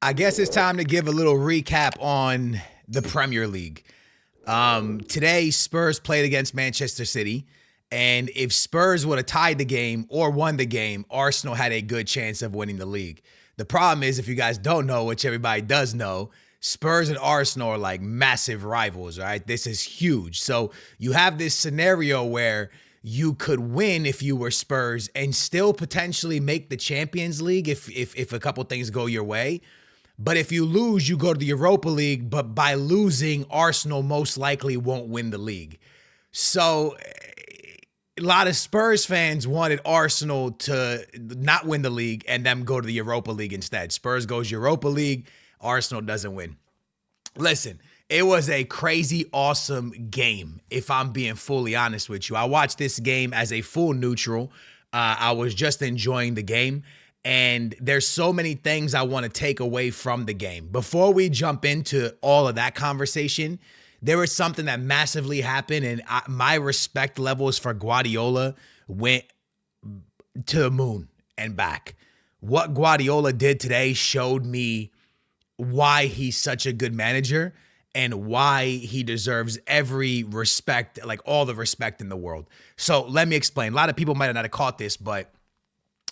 I guess it's time to give a little recap on the Premier League. Today, Spurs played against Manchester City. And if Spurs would have tied the game or won the game, Arsenal had a good chance of winning the league. The problem is, if you guys don't know, which everybody does know, Spurs and Arsenal are like massive rivals, right? This is huge. So you have this scenario where you could win if you were Spurs and still potentially make the Champions League if a couple things go your way. But if you lose, you go to the Europa League. But by losing, Arsenal most likely won't win the league. So a lot of Spurs fans wanted Arsenal to not win the league and them go to the Europa League instead. Spurs goes Europa League, Arsenal doesn't win. Listen, it was a crazy, awesome game, if I'm being fully honest with you. I watched this game as a full neutral. I was just enjoying the game. And there's so many things I want to take away from the game. Before we jump into all of that conversation, there was something that massively happened, and my respect levels for Guardiola went to the moon and back. What Guardiola did today showed me why he's such a good manager and why he deserves every respect, like all the respect in the world. So let me explain. A lot of people might not have caught this, but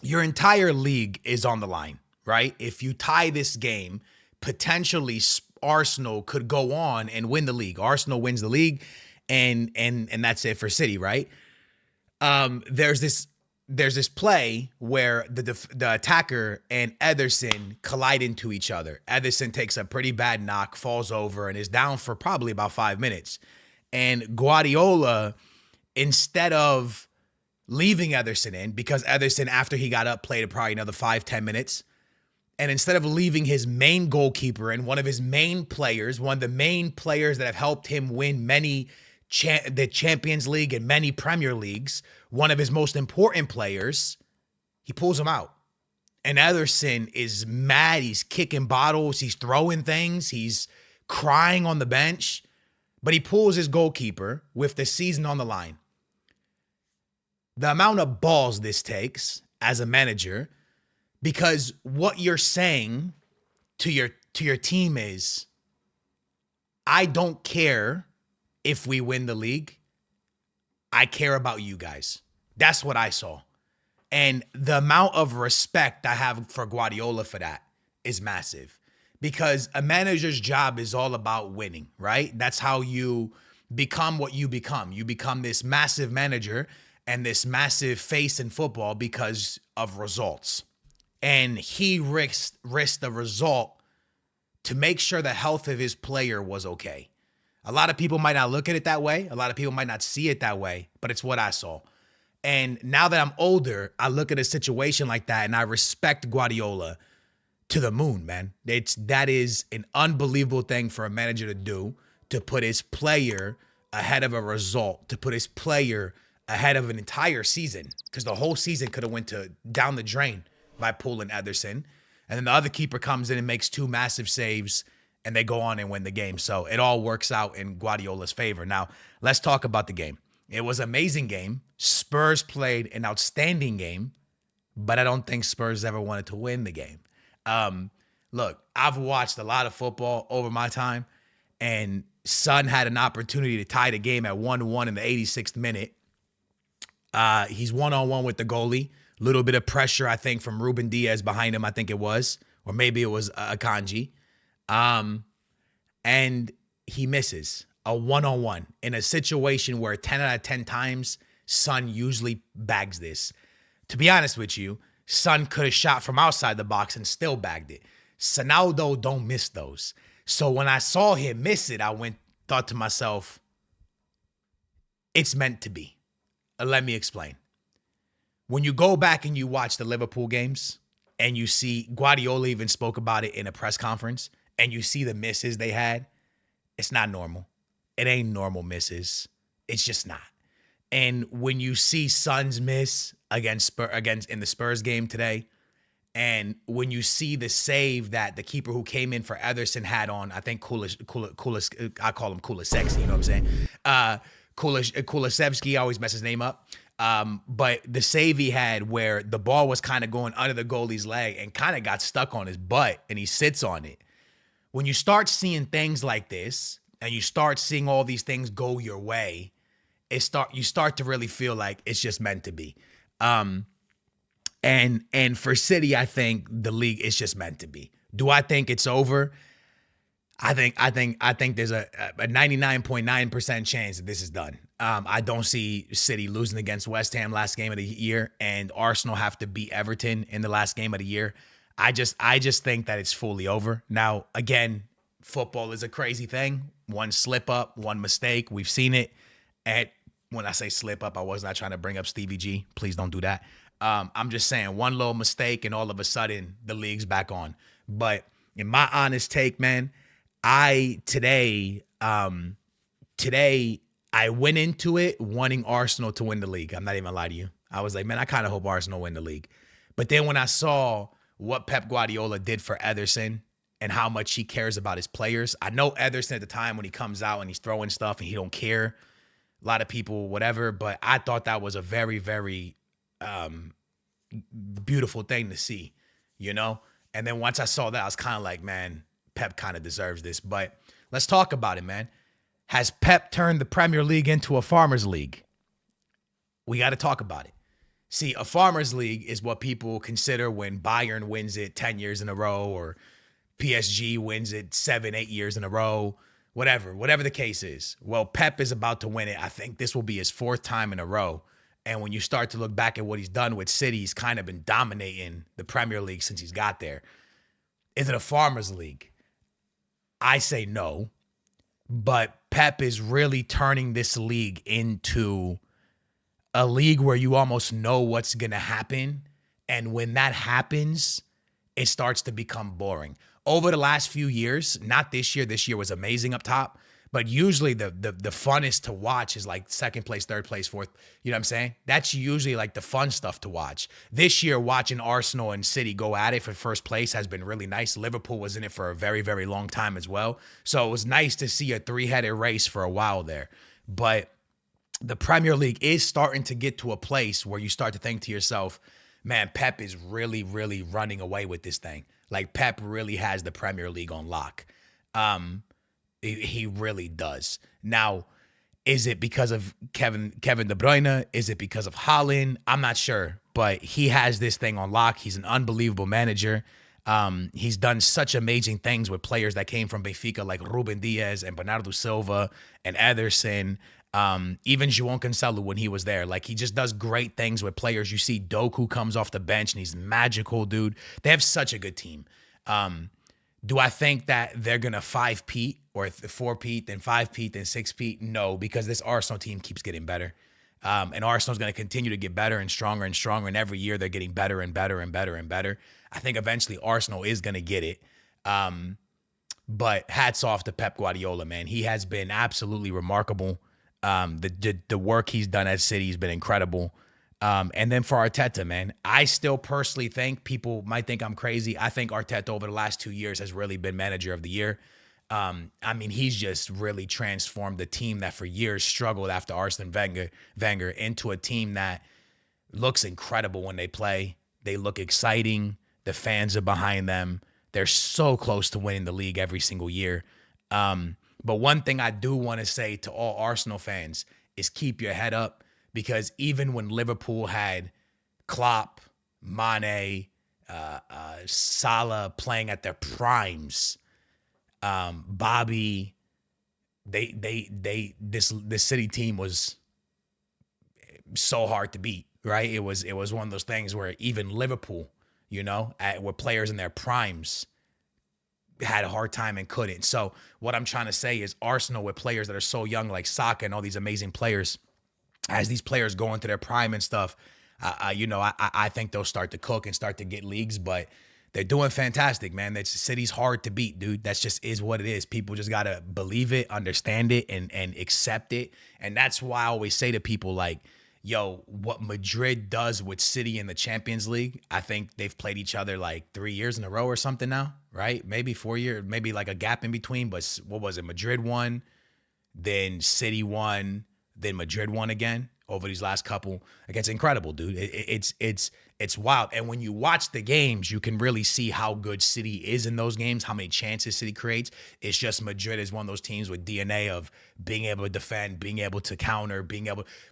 your entire league is on the line, right? If you tie this game, potentially Arsenal could go on and win the league. Arsenal wins the league, and that's it for City, right? There's this play where the attacker and Ederson collide into each other. Ederson takes a pretty bad knock, falls over, and is down for probably about 5 minutes. And Guardiola, instead of leaving Ederson in, because Ederson, after he got up, played probably another 5-10 minutes. And instead of leaving his main goalkeeper and one of his main players, one of the main players that have helped him win many the Champions League and many Premier Leagues, one of his most important players, he pulls him out. And Ederson is mad. He's kicking bottles. He's throwing things. He's crying on the bench. But he pulls his goalkeeper with the season on the line. The amount of balls this takes as a manager, because what you're saying to your team is, I don't care if we win the league. I care about you guys. That's what I saw. And the amount of respect I have for Guardiola for that is massive, because a manager's job is all about winning, right? That's how you become what you become. You become this massive manager and this massive face in football because of results. And he risked the result to make sure the health of his player was okay. A lot of people might not look at it that way. A lot of people might not see it that way, but it's what I saw. And now that I'm older, I look at a situation like that and I respect Guardiola to the moon, man. That is an unbelievable thing for a manager to do, to put his player ahead of a result, to put his player ahead of an entire season, because the whole season could have went down the drain by pulling Ederson. And then the other keeper comes in and makes 2 massive saves, and they go on and win the game. So it all works out in Guardiola's favor. Now, let's talk about the game. It was an amazing game. Spurs played an outstanding game, but I don't think Spurs ever wanted to win the game. Look, I've watched a lot of football over my time, and Son had an opportunity to tie the game at 1-1 in the 86th minute. He's one-on-one with the goalie. Little bit of pressure, I think, from Ruben Diaz behind him, I think it was. Or maybe it was Akanji. And he misses a one-on-one in a situation where 10 out of 10 times, Son usually bags this. To be honest with you, Son could have shot from outside the box and still bagged it. Sonaldo don't miss those. So when I saw him miss it, thought to myself, it's meant to be. Let me explain. When you go back and you watch the Liverpool games and you see Guardiola even spoke about it in a press conference, and you see the misses they had, it's not normal. It ain't normal misses. It's just not. And when you see Son's miss against in the Spurs game today, and when you see the save that the keeper who came in for Ederson had on, I think I call him Kulisevsky, you know what I'm saying? Kulisevsky, I always mess his name up. But the save he had where the ball was kind of going under the goalie's leg and kind of got stuck on his butt and he sits on it. When you start seeing things like this and you start seeing all these things go your way, you start to really feel like it's just meant to be. And for City, I think the league is just meant to be. Do I think it's over? I think there's a 99.9% chance that this is done. I don't see City losing against West Ham last game of the year and Arsenal have to beat Everton in the last game of the year. I just think that it's fully over. Now, again, football is a crazy thing. One slip up, one mistake. We've seen it. And when I say slip up, I was not trying to bring up Stevie G. Please don't do that. I'm just saying one little mistake and all of a sudden the league's back on. But in my honest take, man, today I went into it wanting Arsenal to win the league. I'm not even gonna lie to you. I was like, man, I kind of hope Arsenal win the league. But then when I saw what Pep Guardiola did for Ederson and how much he cares about his players, I know Ederson at the time when he comes out and he's throwing stuff and he don't care. A lot of people, whatever, but I thought that was a very, very beautiful thing to see, you know? And then once I saw that, I was kind of like, man, Pep kind of deserves this. But let's talk about it, man. Has Pep turned the Premier League into a farmers league? We got to talk about it. See, a farmers league is what people consider when Bayern wins it 10 years in a row or PSG wins it 7-8 years in a row, whatever the case is. Well, Pep is about to win it. I think this will be his 4th time in a row. And when you start to look back at what he's done with City, he's kind of been dominating the Premier League since he's got there. Is it a farmers league? I say no. But Pep is really turning this league into a league where you almost know what's going to happen. And when that happens, it starts to become boring. Over the last few years, not this year was amazing up top, but usually the funnest to watch is like second place, third place, fourth. You know what I'm saying? That's usually like the fun stuff to watch. This year, watching Arsenal and City go at it for first place has been really nice. Liverpool was in it for a very, very long time as well. So it was nice to see a 3-headed race for a while there. But the Premier League is starting to get to a place where you start to think to yourself, man, Pep is really, really running away with this thing. Like Pep really has the Premier League on lock. He really does. Now, is it because of Kevin De Bruyne? Is it because of Haaland? I'm not sure, but he has this thing on lock. He's an unbelievable manager. He's done such amazing things with players that came from Benfica, like Ruben Diaz and Bernardo Silva and Ederson. Even João Cancelo when he was there. Like, he just does great things with players. You see Doku comes off the bench and he's magical, dude. They have such a good team. Do I think that they're going to 5-peat or 4-peat, then 5-peat, then 6-peat? No, because this Arsenal team keeps getting better. And Arsenal's going to continue to get better and stronger and stronger. And every year they're getting better and better and better and better. I think eventually Arsenal is going to get it. But hats off to Pep Guardiola, man. He has been absolutely remarkable. The work he's done at City has been incredible. And then for Arteta, man, I still personally think, people might think I'm crazy, I think Arteta over the last 2 years has really been manager of the year. I mean, he's just really transformed the team that for years struggled after Arsene Wenger into a team that looks incredible when they play. They look exciting. The fans are behind them. They're so close to winning the league every single year. But one thing I do want to say to all Arsenal fans is keep your head up, because even when Liverpool had Klopp, Mane, Salah playing at their primes, Bobby, this City team was so hard to beat, right? It was one of those things where even Liverpool, you know, with players in their primes, had a hard time and couldn't. So what I'm trying to say is Arsenal with players that are so young, like Saka and all these amazing players, as these players go into their prime and stuff, I think they'll start to cook and start to get leagues, but they're doing fantastic, man. City's hard to beat, dude. That's just is what it is. People just got to believe it, understand it, and accept it. And that's why I always say to people, like, yo, what Madrid does with City in the Champions League, I think they've played each other like 3 years in a row or something now, right? Maybe 4 years, maybe like a gap in between. But what was it? Madrid won, then City won, then Madrid won again. over these last couple against incredible, dude. It's wild. And when you watch the games, you can really see how good City is in those games, how many chances City creates. It's just Madrid is one of those teams with DNA of being able to defend, being able to counter,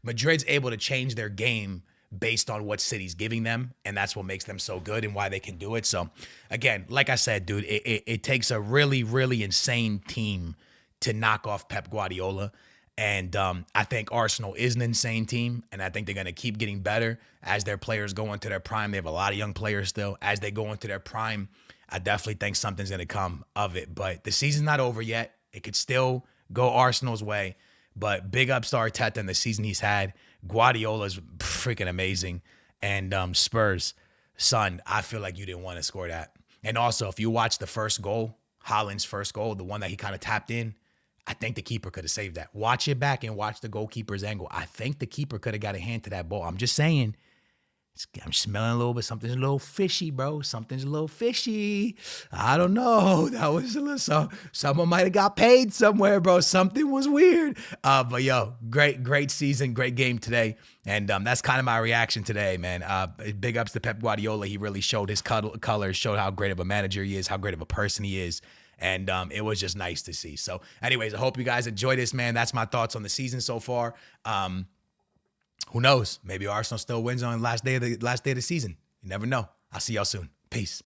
Madrid's able to change their game based on what City's giving them, and that's what makes them so good and why they can do it. So, again, like I said, dude, it takes a really, really insane team to knock off Pep Guardiola. And I think Arsenal is an insane team, and I think they're going to keep getting better as their players go into their prime. They have a lot of young players still. As they go into their prime, I definitely think something's going to come of it. But the season's not over yet. It could still go Arsenal's way. But big ups to Arteta and the season he's had. Guardiola's freaking amazing. And Spurs, son, I feel like you didn't want to score that. And also, if you watch the first goal, Haaland's first goal, the one that he kind of tapped in, I think the keeper could have saved that. Watch it back and watch the goalkeeper's angle. I think the keeper could have got a hand to that ball. I'm just saying. I'm smelling a little bit. Something's a little fishy, bro. Something's a little fishy. I don't know. That was a little. Someone might have got paid somewhere, bro. Something was weird. But yo, great season, great game today, and that's kind of my reaction today, man. Big ups to Pep Guardiola. He really showed his colors, showed how great of a manager he is, how great of a person he is. And it was just nice to see. So anyways, I hope you guys enjoy this, man. That's my thoughts on the season so far. Who knows? Maybe Arsenal still wins on the last day of the season. You never know. I'll see y'all soon. Peace.